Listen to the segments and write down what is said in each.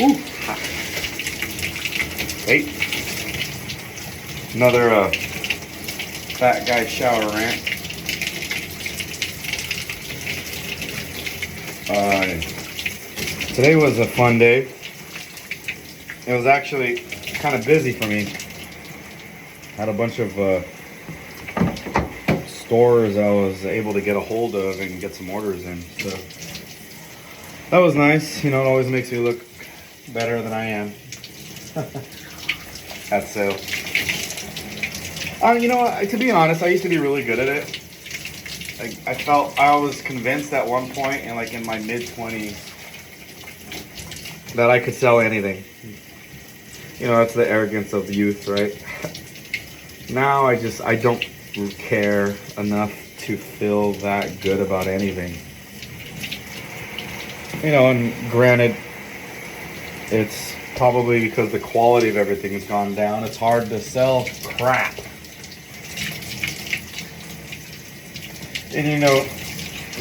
Ooh. Hey. Another fat guy shower rant. Today was a fun day. It was actually kind of busy for me. Had a bunch of stores I was able to get a hold of and get some orders in. So that was nice. You know, it always makes me look better than I am at sales. You know, to be honest, I used to be really good at it. Like, I was convinced at one point in my mid-20s that I could sell anything. You know, that's the arrogance of youth, right? Now I don't care enough to feel that good about anything. You know, and granted, it's probably because the quality of everything has gone down. It's hard to sell crap. And you know,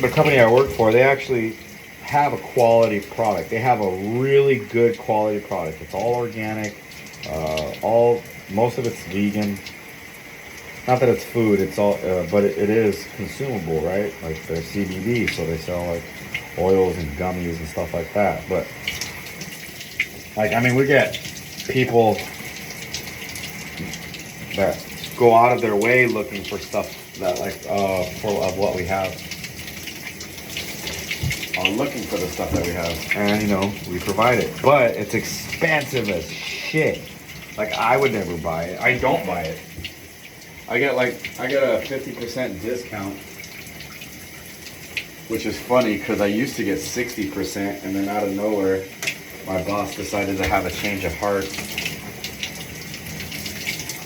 the company I work for, they actually have a quality product. They have a really good quality product. It's all organic. Most of it's vegan. Not that it's food. It's all, but it is consumable, right? Like they're CBD, so they sell like oils and gummies and stuff like that. But I mean, we get people that go out of their way looking for stuff that of what we have, are looking for the stuff that we have, and you know, we provide it, but it's expensive as shit. Like, I would never buy it. I don't buy it. I get a 50% discount, which is funny because I used to get 60%, and then out of nowhere my boss decided to have a change of heart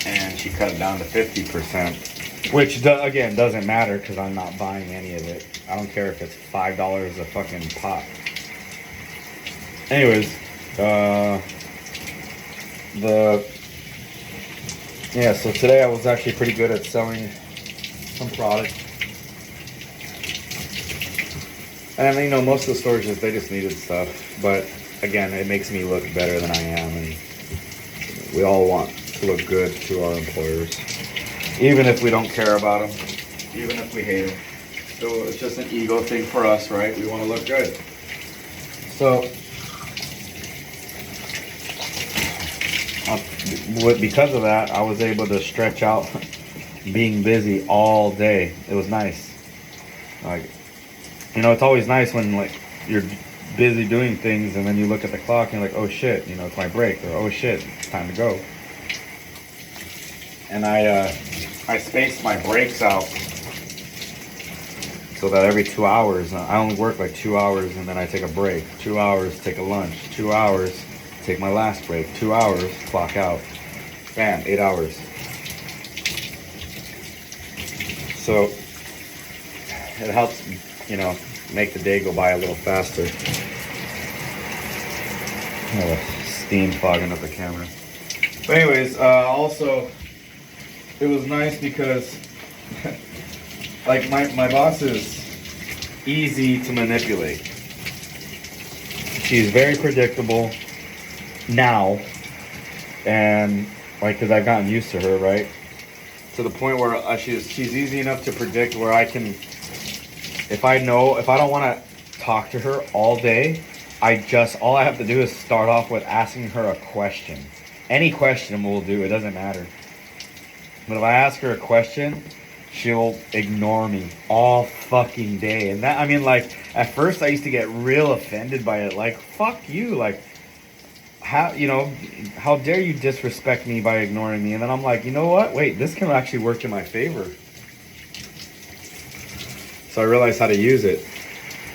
and she cut it down to 50%. Which, again, doesn't matter because I'm not buying any of it. I don't care if it's $5 a fucking pop. Anyways, so today I was actually pretty good at selling some product. And, you know, most of the stores, they just needed stuff. But, again, it makes me look better than I am. And we all want to look good to our employers. Even if we don't care about them, even if we hate them. So it's just an ego thing for us, right? We want to look good. So, because of that, I was able to stretch out being busy all day. It was nice. Like, you know, it's always nice when you're busy doing things and then you look at the clock and you're like, oh shit, you know, it's my break, or oh shit, it's time to go. And I spaced my breaks out so that every 2 hours, I only work like 2 hours and then I take a break. 2 hours, take a lunch. 2 hours, take my last break. 2 hours, clock out. Bam, 8 hours. So it helps, you know, make the day go by a little faster. Oh, steam fogging up the camera. But anyways, also, it was nice because like my boss is easy to manipulate. She's very predictable now, and because I've gotten used to her, right? To the point where she's easy enough to predict where I can, if I don't want to talk to her all day, all I have to do is start off with asking her a question. Any question will do, it doesn't matter. But if I ask her a question, she'll ignore me all fucking day. And that, I mean, at first I used to get real offended by it. Like, fuck you. Like, how dare you disrespect me by ignoring me? And then I'm like, you know what? Wait, this can actually work in my favor. So I realized how to use it.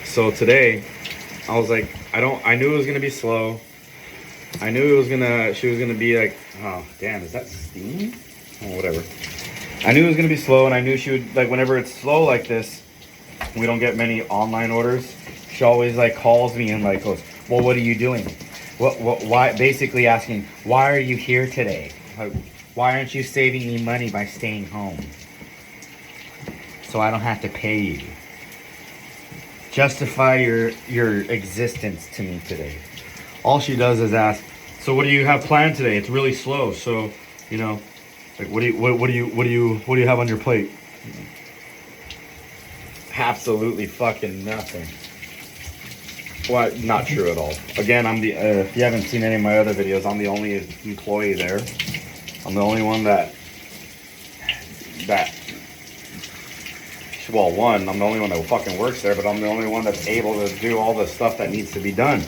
So today, I was like, I knew it was going to be slow. I knew she was going to be like, oh, damn, is that steam? Oh, whatever. I knew it was going to be slow, and I knew she would, whenever it's slow like this, we don't get many online orders. She always, calls me and, goes, well, what are you doing? Why? Basically asking, why are you here today? Why aren't you saving me money by staying home? So I don't have to pay you. Justify your existence to me today. all she does is ask, so what do you have planned today? It's really slow. So, you know, like what do you have on your plate? Absolutely fucking nothing. Well, not true at all. Again, I'm the, if you haven't seen any of my other videos, I'm the only employee there. I'm the only one that, well, one, I'm the only one that fucking works there, but I'm the only one that's able to do all the stuff that needs to be done.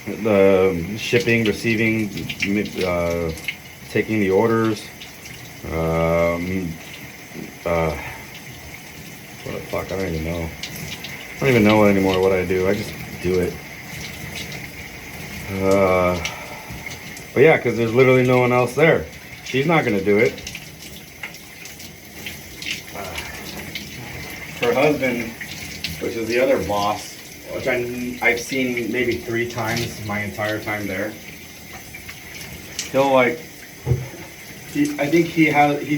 The shipping, receiving, taking the orders, what the fuck, I don't even know. I don't even know anymore what I do. I just do it. But yeah, because there's literally no one else there. She's not going to do it. Her husband, which is the other boss, which I've seen maybe 3 times my entire time there. He'll like, I think he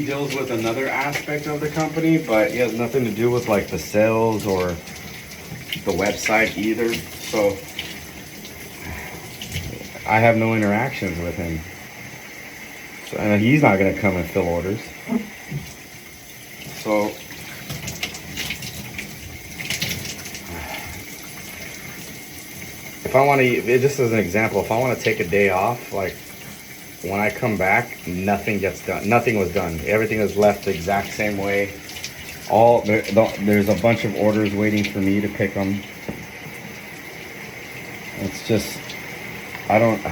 deals with another aspect of the company, but he has nothing to do with like the sales or the website either. So I have no interactions with him. So, and he's not going to come and fill orders. So if I want to, just as an example, if I want to take a day off, like when I come back, nothing gets done. Nothing was done. Everything is left the exact same way. There's a bunch of orders waiting for me to pick them. It's just, I don't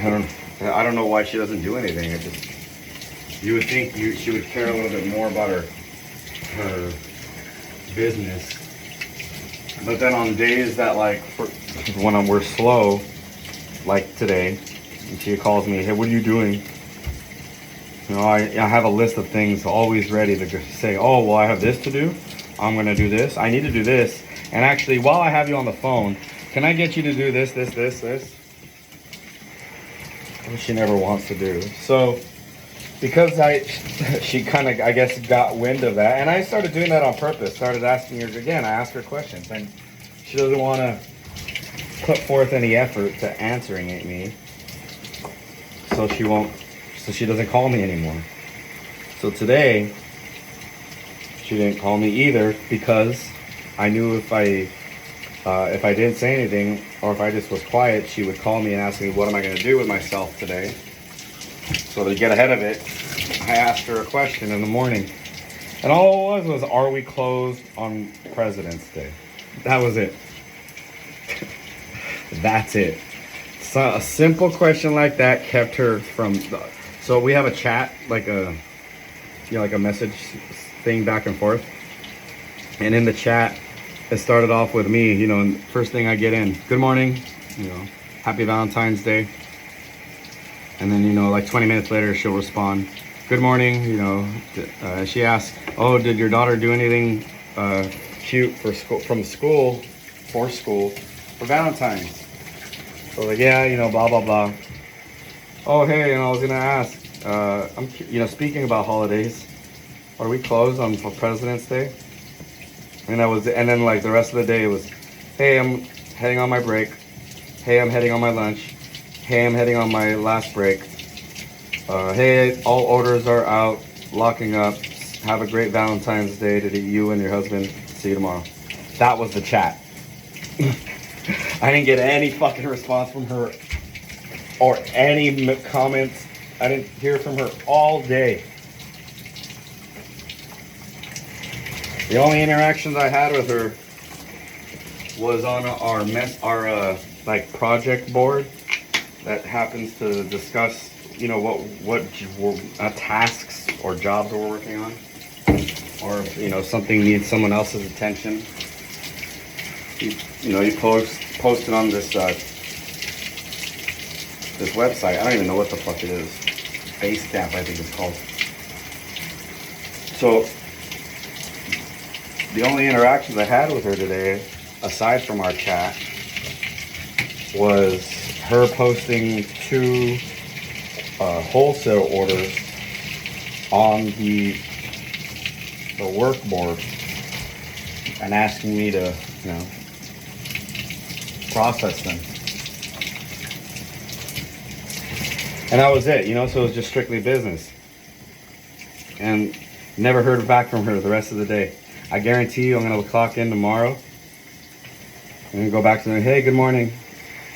know why she doesn't do anything. It just, you would think she would care a little bit more about her business. But then on days that like, when we're slow, like today, she calls me, hey, what are you doing? You know, I have a list of things always ready to just say, oh, well, I have this to do. I'm going to do this. I need to do this. And actually, while I have you on the phone, can I get you to do this? Which she never wants to do. So, because she kind of, I guess, got wind of that. And I started doing that on purpose. Started asking her again. I asked her questions. And she doesn't want to put forth any effort to answering at me. So she doesn't call me anymore. So today, she didn't call me either because I knew if I didn't say anything or if I just was quiet, she would call me and ask me what am I going to do with myself today. So to get ahead of it, I asked her a question in the morning. And all it was, are we closed on President's Day? That was it. That's it. So a simple question like that kept her from. So we have a chat, like a message thing back and forth. And in the chat, it started off with me, and first thing I get in, good morning, happy Valentine's Day. And then, like 20 minutes later, she'll respond, good morning, she asks, oh, did your daughter do anything cute for Valentine's? So like, yeah, blah, blah, blah. Oh, hey, I was going to ask, speaking about holidays, are we closed for President's Day? And then like the rest of the day it was, hey, I'm heading on my break. Hey, I'm heading on my lunch. Hey, I'm heading on my last break. Hey, all orders are out, locking up. Have a great Valentine's Day to you and your husband. See you tomorrow. That was the chat. I didn't get any fucking response from her or any comments. I didn't hear from her all day. The only interactions I had with her was on our project board that happens to discuss, what tasks or jobs we're working on, or something needs someone else's attention. You posted on this website. I don't even know what the fuck it is. Basecamp, I think it's called. So the only interactions I had with her today, aside from our chat, was her posting 2 wholesale orders on the work board and asking me to, process them. And that was it, you know, so it was just strictly business. And never heard back from her the rest of the day. I guarantee you I'm gonna clock in tomorrow. I'm gonna go back to them, hey, good morning.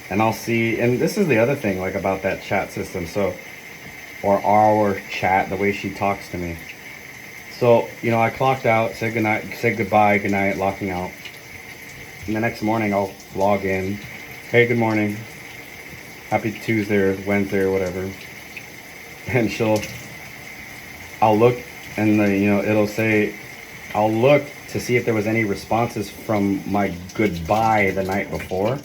And I'll see, and this is the other thing, like about that chat system, so, or our chat, the way she talks to me. So, you know, I clocked out, said goodnight, said goodbye, goodnight, locking out. And the next morning I'll log in. Hey, good morning. Happy Tuesday or Wednesday or whatever. And I'll look and you know, it'll say, I'll look to see if there was any responses from my goodbye the night before.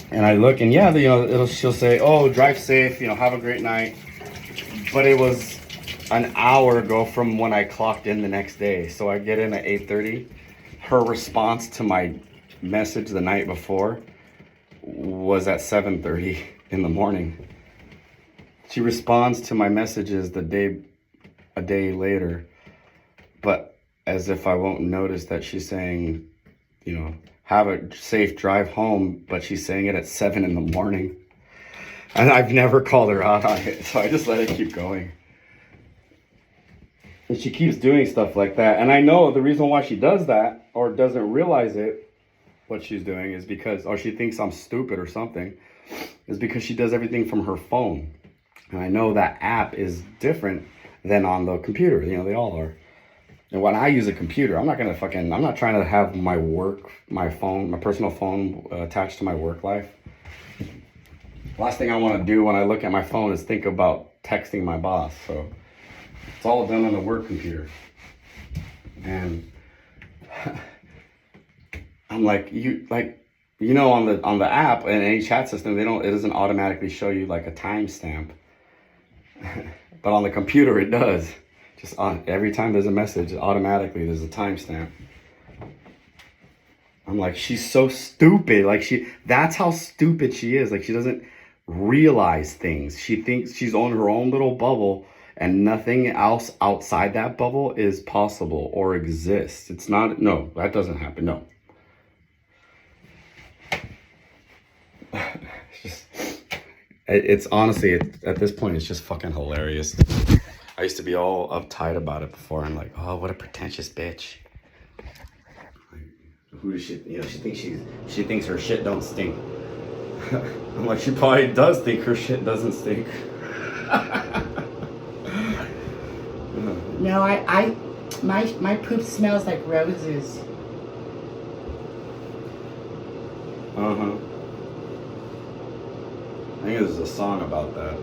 And I look and yeah, you know, she'll say, oh, drive safe, you know, have a great night. But it was an hour ago from when I clocked in the next day. So I get in at 8:30. Her response to my message the night before was at 7:30 in the morning. She responds to my messages a day later, but as if I won't notice that she's saying, you know, have a safe drive home, but she's saying it at 7 in the morning. And I've never called her out on it, so I just let it keep going. And she keeps doing stuff like that. And I know the reason why she does that, or doesn't realize it, what she's doing, is because, or she thinks I'm stupid or something, is because she does everything from her phone. And I know that app is different than on the computer. You know, they all are. And when I use a computer, I'm not trying to have my personal phone attached to my work life. Last thing I want to do when I look at my phone is think about texting my boss. So it's all done on the work computer. And I'm like, you know, on the app and any chat system, it doesn't automatically show you like a timestamp. But on the computer it does. Just on every time there's a message, automatically there's a timestamp. I'm like, she's so stupid. Like that's how stupid she is. Like she doesn't realize things. She thinks she's on her own little bubble and nothing else outside that bubble is possible or exists. It's not, no, that doesn't happen. No. It's honestly, at this point, it's just fucking hilarious. I used to be all uptight about it before. I'm like, oh, what a pretentious bitch. Who does she, you know, she thinks her shit don't stink. I'm like, she probably does think her shit doesn't stink. No, my poop smells like roses. Uh-huh. I think there's a song about that.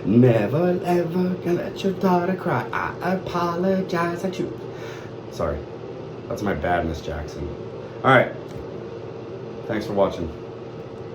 Never ever gonna let your daughter cry. I apologize. Sorry. That's my bad, Miss Jackson. Alright. Thanks for watching.